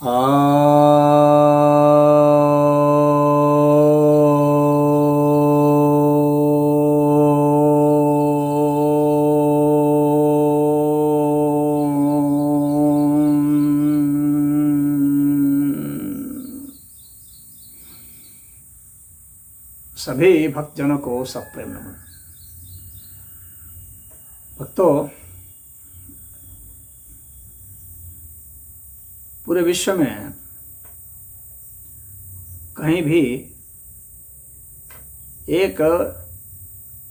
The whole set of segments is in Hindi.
सभी भक्तजनों को सप्रेम नमन। भक्तों, पूरे विश्व में कहीं भी एक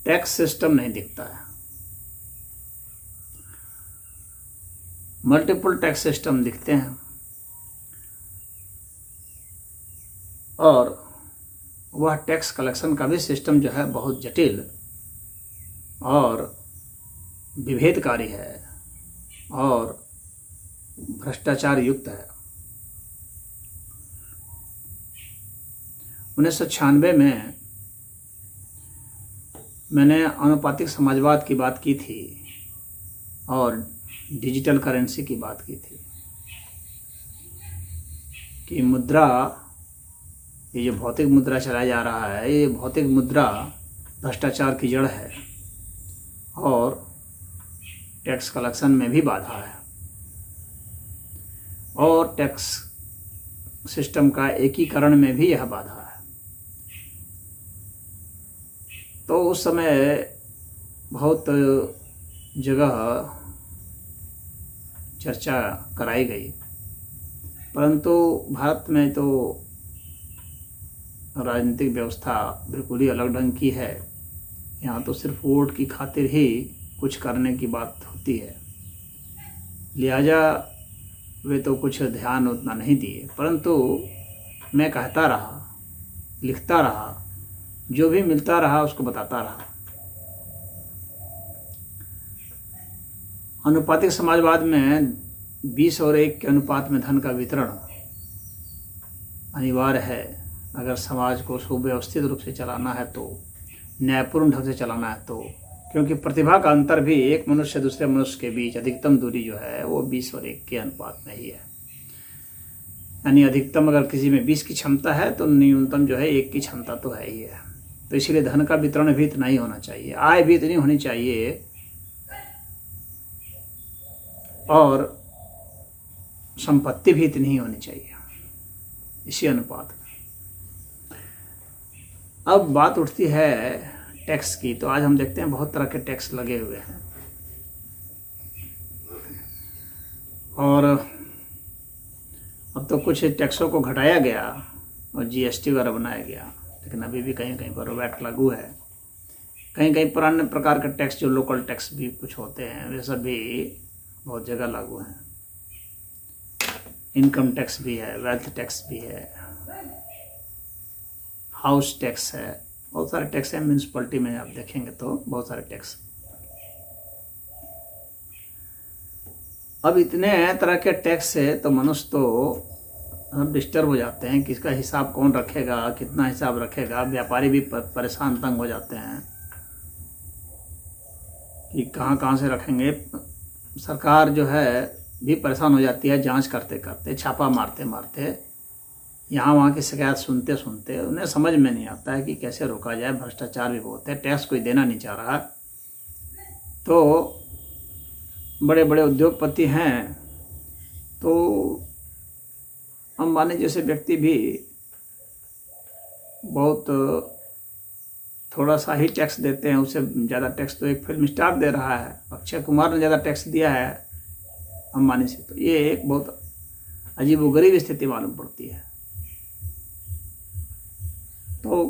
टैक्स सिस्टम नहीं दिखता है। मल्टीपल टैक्स सिस्टम दिखते हैं और वह टैक्स कलेक्शन का भी सिस्टम जो है बहुत जटिल और विभेदकारी है और भ्रष्टाचार युक्त है। 1996 में मैंने आनुपातिक समाजवाद की बात की थी और डिजिटल करेंसी की बात की थी कि मुद्रा, ये जो भौतिक मुद्रा चलाया जा रहा है, ये भौतिक मुद्रा भ्रष्टाचार की जड़ है और टैक्स कलेक्शन में भी बाधा है और टैक्स सिस्टम का एकीकरण में भी यह बाधा है। तो उस समय बहुत जगह चर्चा कराई गई, परंतु भारत में तो राजनीतिक व्यवस्था बिल्कुल ही अलग ढंग की है। यहाँ तो सिर्फ वोट की खातिर ही कुछ करने की बात होती है, लिहाजा वे तो कुछ ध्यान उतना नहीं दिए। परंतु मैं कहता रहा, लिखता रहा, जो भी मिलता रहा उसको बताता रहा। आनुपातिक समाजवाद में 20 और 1 के अनुपात में धन का वितरण अनिवार्य है अगर समाज को सुव्यवस्थित रूप से चलाना है, तो न्यायपूर्ण ढंग से चलाना है तो, क्योंकि प्रतिभा का अंतर भी एक मनुष्य दूसरे मनुष्य के बीच अधिकतम दूरी जो है वो 20 और 1 के अनुपात में ही है। यानी अधिकतम अगर किसी में 20 की क्षमता है तो न्यूनतम जो है 1 की क्षमता तो है ही है। तो इसीलिए धन का वितरण भी इतना ही होना चाहिए, आय भी इतनी होनी चाहिए और संपत्ति भी इतनी ही होनी चाहिए, इसी अनुपात में। अब बात उठती है टैक्स की, तो आज हम देखते हैं बहुत तरह के टैक्स लगे हुए हैं और अब तो कुछ टैक्सों को घटाया गया और जीएसटी वगैरह बनाया गया, लेकिन अभी भी कहीं कहीं पर वैट लागू है। कहीं कहीं पुराने प्रकार के टैक्स जो लोकल टैक्स भी कुछ होते हैं वे सब भी बहुत जगह लागू हैं। इनकम टैक्स भी है, वेल्थ टैक्स भी है, हाउस टैक्स है, बहुत सारे टैक्स हैं। म्यूनसिपैलिटी में आप देखेंगे तो बहुत सारे टैक्स। अब इतने तरह के टैक्स से तो मनुष्य तो डिस्टर्ब हो जाते हैं, किसका हिसाब कौन रखेगा, कितना हिसाब रखेगा। व्यापारी भी परेशान तंग हो जाते हैं कि कहाँ से रखेंगे। सरकार जो है भी परेशान हो जाती है, जांच करते करते, छापा मारते मारते, यहाँ वहाँ की शिकायत सुनते सुनते उन्हें समझ में नहीं आता है कि कैसे रोका जाए। भ्रष्टाचार भी बहुत है, टैक्स कोई देना नहीं चाह रहा। तो बड़े बड़े उद्योगपति हैं, तो अंबानी जैसे व्यक्ति भी बहुत थोड़ा सा ही टैक्स देते हैं, उससे ज़्यादा टैक्स तो एक फिल्म स्टार दे रहा है। अक्षय कुमार ने ज़्यादा टैक्स दिया है अंबानी से। तो ये एक बहुत अजीबोगरीब स्थिति मालूम पड़ती है। तो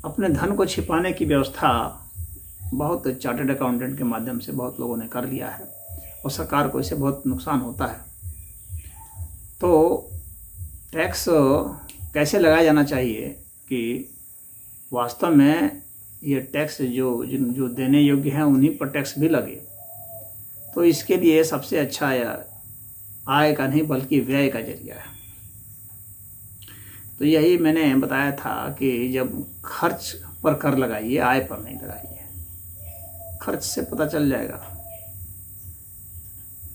अपने धन को छिपाने की व्यवस्था बहुत चार्टर्ड अकाउंटेंट के माध्यम से बहुत लोगों ने कर लिया है और सरकार को इससे बहुत नुकसान होता है। तो टैक्स कैसे लगाया जाना चाहिए कि वास्तव में ये टैक्स जो देने योग्य हैं उन्हीं पर टैक्स भी लगे। तो इसके लिए सबसे अच्छा आय का नहीं बल्कि व्यय का जरिया है। तो यही मैंने बताया था कि जब खर्च पर कर लगाइए, आय पर नहीं लगाइए। खर्च से पता चल जाएगा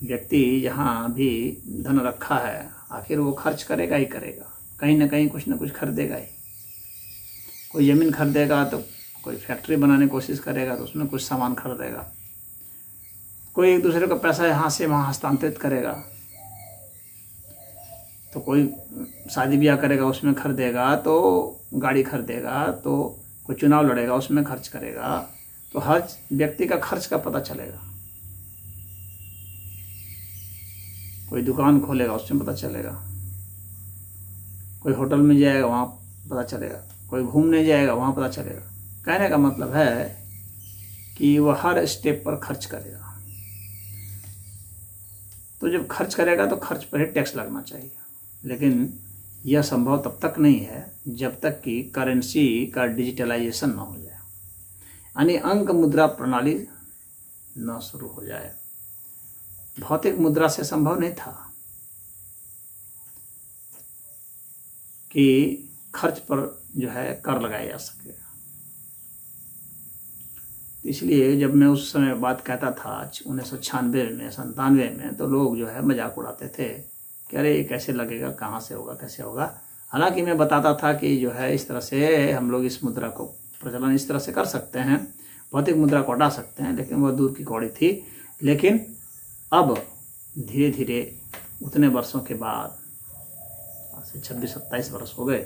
व्यक्ति जहाँ भी धन रखा है, आखिर वो खर्च करेगा ही करेगा, कहीं ना कहीं कुछ ना कुछ खरीदेगा ही। कोई ज़मीन खरीदेगा तो कोई फैक्ट्री बनाने की कोशिश करेगा तो उसमें कुछ सामान खरीदेगा, कोई एक दूसरे का पैसा यहाँ से वहाँ हस्तांतरित करेगा, तो कोई शादी ब्याह करेगा उसमें खरीदेगा, तो गाड़ी खरीदेगा, तो कोई चुनाव लड़ेगा उसमें खर्च करेगा। तो हर व्यक्ति का खर्च का पता चलेगा। कोई दुकान खोलेगा उसमें पता चलेगा, कोई होटल में जाएगा वहाँ पता चलेगा, कोई घूमने जाएगा वहाँ पता चलेगा। कहने का मतलब है कि वह हर स्टेप पर खर्च करेगा। तो जब खर्च करेगा तो खर्च पर ही टैक्स लगना चाहिए, लेकिन यह संभव तब तक नहीं है जब तक कि करेंसी का डिजिटलाइजेशन न हो जाए, यानी अंक मुद्रा प्रणाली न शुरू हो जाए। भौतिक मुद्रा से संभव नहीं था कि खर्च पर जो है कर लगाया जा सके। इसलिए जब मैं उस समय बात कहता था 1996 में 97 में, तो लोग जो है मजाक उड़ाते थे कि अरे ये कैसे लगेगा, कहाँ से होगा, कैसे होगा। हालांकि मैं बताता था कि जो है इस तरह से हम लोग इस मुद्रा को प्रचलन इस तरह से कर सकते हैं, भौतिक मुद्रा को हटा सकते हैं, लेकिन वह दूर की कौड़ी थी। लेकिन अब धीरे धीरे उतने वर्षों के बाद, 26-27 वर्ष हो गए,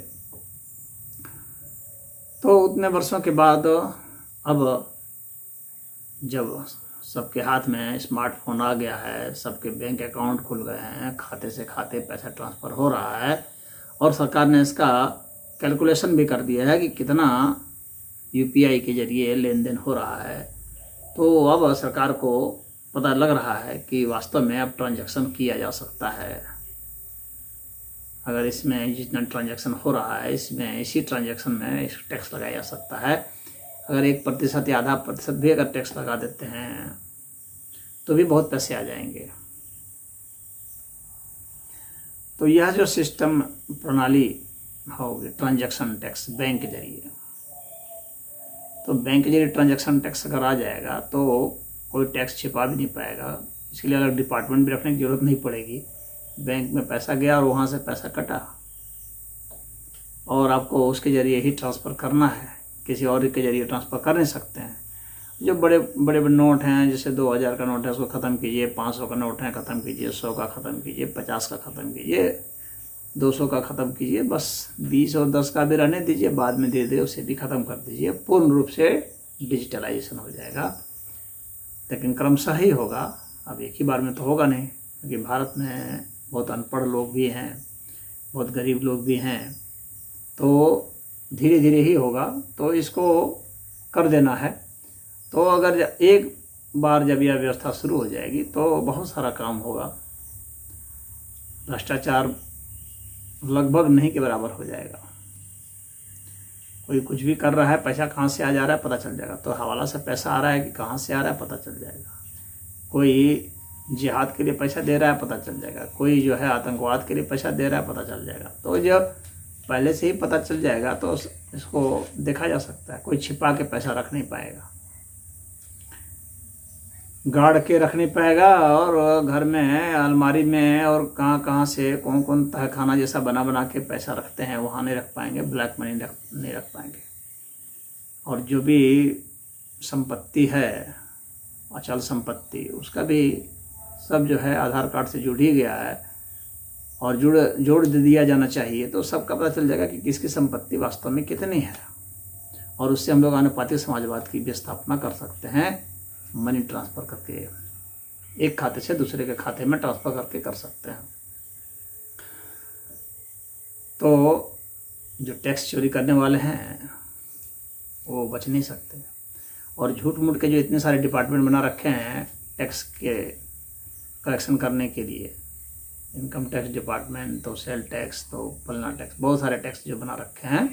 तो उतने वर्षों के बाद अब जब सबके हाथ में स्मार्टफोन आ गया है, सबके बैंक अकाउंट खुल गए हैं, खाते से खाते पैसा ट्रांसफ़र हो रहा है, और सरकार ने इसका कैलकुलेशन भी कर दिया है कि कितना यूपीआई के जरिए लेन देन हो रहा है। तो अब सरकार को पता लग रहा है कि वास्तव में अब ट्रांजैक्शन किया जा सकता है। अगर इसमें जितना ट्रांजैक्शन हो रहा है, इसमें इसी ट्रांजैक्शन में टैक्स लगाया जा सकता है। अगर 1% या आधा प्रतिशत भी अगर टैक्स लगा देते हैं तो भी बहुत पैसे आ जाएंगे। तो यह जो सिस्टम प्रणाली होगी ट्रांजैक्शन टैक्स बैंक के जरिए, तो बैंक के जरिए ट्रांजैक्शन टैक्स अगर आ जाएगा तो कोई टैक्स छिपा भी नहीं पाएगा। इसके लिए अलग डिपार्टमेंट भी रखने की जरूरत नहीं पड़ेगी। बैंक में पैसा गया और वहाँ से पैसा कटा और आपको उसके जरिए ही ट्रांसफ़र करना है, किसी और के जरिए ट्रांसफ़र कर नहीं सकते हैं। जो बड़े बड़े नोट हैं, जैसे 2000 का नोट है उसको ख़त्म कीजिए, 500 का नोट है ख़त्म कीजिए, 100 का ख़त्म कीजिए, 50 का ख़त्म कीजिए, 200 का ख़त्म कीजिए, बस 20 और 10 का भी रहने दीजिए, बाद में धीरे धीरे उसे भी ख़त्म कर दीजिए। पूर्ण रूप से डिजिटलाइजेशन हो जाएगा, लेकिन क्रमशः ही होगा। अब एक ही बार में तो होगा नहीं, क्योंकि भारत में बहुत अनपढ़ लोग भी हैं, बहुत गरीब लोग भी हैं, तो धीरे धीरे ही होगा। तो इसको कर देना है। तो अगर एक बार जब यह व्यवस्था शुरू हो जाएगी तो बहुत सारा काम होगा। भ्रष्टाचार लगभग नहीं के बराबर हो जाएगा। कोई कुछ भी कर रहा है, पैसा कहाँ से आ जा रहा है पता चल जाएगा। तो हवाला से पैसा आ रहा है कि कहाँ से आ रहा है पता चल जाएगा। कोई जिहाद के लिए पैसा दे रहा है पता चल जाएगा। कोई जो है आतंकवाद के लिए पैसा दे रहा है पता चल जाएगा। तो जब पहले से ही पता चल जाएगा तो इसको देखा जा सकता है। कोई छिपा के पैसा रख नहीं पाएगा, गाड़ के रख नहीं पाएगा, और घर में अलमारी में और कहाँ कहाँ से कौन कौन तहखाना जैसा बना बना के पैसा रखते हैं वहाँ नहीं रख पाएंगे, ब्लैक मनी नहीं रख पाएंगे। और जो भी संपत्ति है, अचल संपत्ति, उसका भी सब जो है आधार कार्ड से जुड़ ही गया है और जोड़ दिया जाना चाहिए। तो सबका पता चल जाएगा कि किसकी संपत्ति वास्तव में कितनी है, और उससे हम लोग आनुपातिक समाजवाद की भी स्थापना कर सकते हैं। मनी ट्रांसफ़र करके एक खाते से दूसरे के खाते में ट्रांसफ़र करके कर सकते हैं। तो जो टैक्स चोरी करने वाले हैं वो बच नहीं सकते। और झूठ मूठ के जो इतने सारे डिपार्टमेंट बना रखे हैं टैक्स के कलेक्शन करने के लिए, इनकम टैक्स डिपार्टमेंट, तो सेल टैक्स, तो फलना टैक्स, बहुत सारे टैक्स जो बना रखे हैं,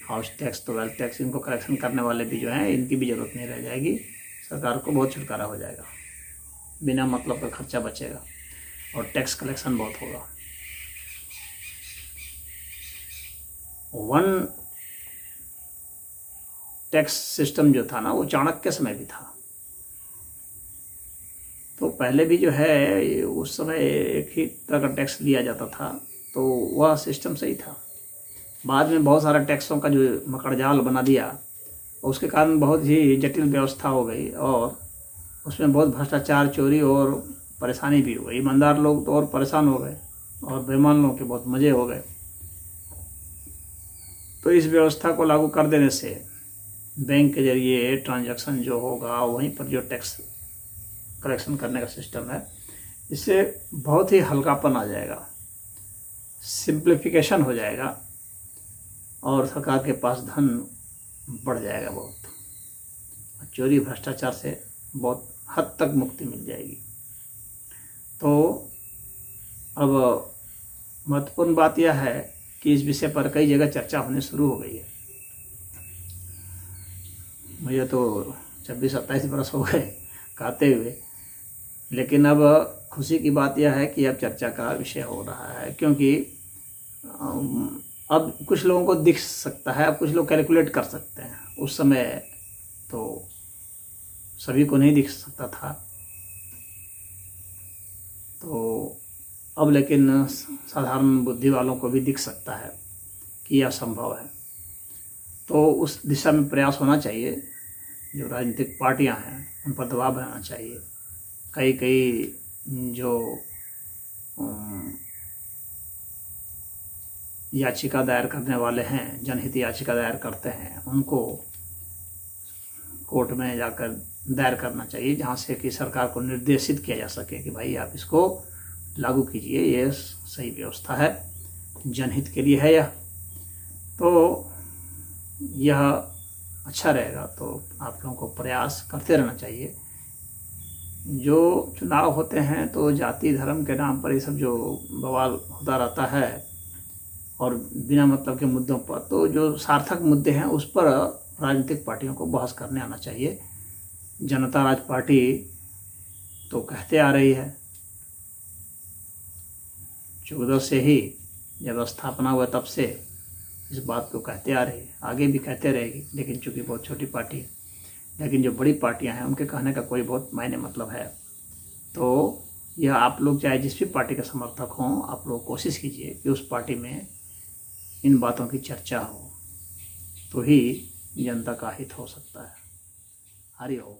हाउस टैक्स, तो वेल्थ टैक्स, इनको कलेक्शन करने वाले भी जो हैं इनकी भी ज़रूरत नहीं रह जाएगी। सरकार को बहुत छुटकारा हो जाएगा, बिना मतलब का खर्चा बचेगा और टैक्स कलेक्शन बहुत होगा। वन टैक्स सिस्टम जो था ना वो चाणक्य समय भी था। तो पहले भी जो है उस समय एक ही तरह का टैक्स लिया जाता था, तो वह सिस्टम सही था। बाद में बहुत सारा टैक्सों का जो मकड़जाल बना दिया, उसके कारण बहुत ही जटिल व्यवस्था हो गई और उसमें बहुत भ्रष्टाचार, चोरी और परेशानी भी हो गई। ईमानदार लोग तो और परेशान हो गए और बेईमान लोगों के बहुत मज़े हो गए। तो इस व्यवस्था को लागू कर देने से बैंक के जरिए ट्रांजैक्शन जो होगा, वहीं पर जो टैक्स कलेक्शन करने का सिस्टम है, इससे बहुत ही हल्कापन आ जाएगा, सिंप्लीफिकेशन हो जाएगा और सरकार के पास धन बढ़ जाएगा बहुत। चोरी भ्रष्टाचार से बहुत हद तक मुक्ति मिल जाएगी। तो अब महत्वपूर्ण बात यह है कि इस विषय पर कई जगह चर्चा होनी शुरू हो गई है। मुझे तो 26-27 बरस हो गए कहते हुए, लेकिन अब खुशी की बात यह है कि अब चर्चा का विषय हो रहा है, क्योंकि अब कुछ लोगों को दिख सकता है, अब कुछ लोग कैलकुलेट कर सकते हैं। उस समय तो सभी को नहीं दिख सकता था, तो अब लेकिन साधारण बुद्धि वालों को भी दिख सकता है कि यह संभव है। तो उस दिशा में प्रयास होना चाहिए। जो राजनीतिक पार्टियां हैं उन पर दबाव बनाना चाहिए। कई जो याचिका दायर करने वाले हैं, जनहित याचिका दायर करते हैं, उनको कोर्ट में जाकर दायर करना चाहिए, जहाँ से कि सरकार को निर्देशित किया जा सके कि भाई आप इसको लागू कीजिए, ये सही व्यवस्था है, जनहित के लिए है यह। तो यह अच्छा रहेगा। तो आप लोगों को प्रयास करते रहना चाहिए। जो चुनाव होते हैं तो जाति धर्म के नाम पर ये सब जो बवाल होता रहता है और बिना मतलब के मुद्दों पर, तो जो सार्थक मुद्दे हैं उस पर राजनीतिक पार्टियों को बहस करने आना चाहिए। जनता राज पार्टी तो कहते आ रही है 14 से ही, जब स्थापना हुआ तब से इस बात को कहते आ रही है, आगे भी कहते रहेगी। लेकिन चूंकि बहुत छोटी पार्टी है, लेकिन जो बड़ी पार्टियां हैं उनके कहने का कोई बहुत मायने मतलब है। तो यह आप लोग चाहे जिस भी पार्टी के समर्थक हों, आप लोग कोशिश कीजिए कि उस पार्टी में इन बातों की चर्चा हो, तो ही जनता का हित हो सकता है। हरि ओम।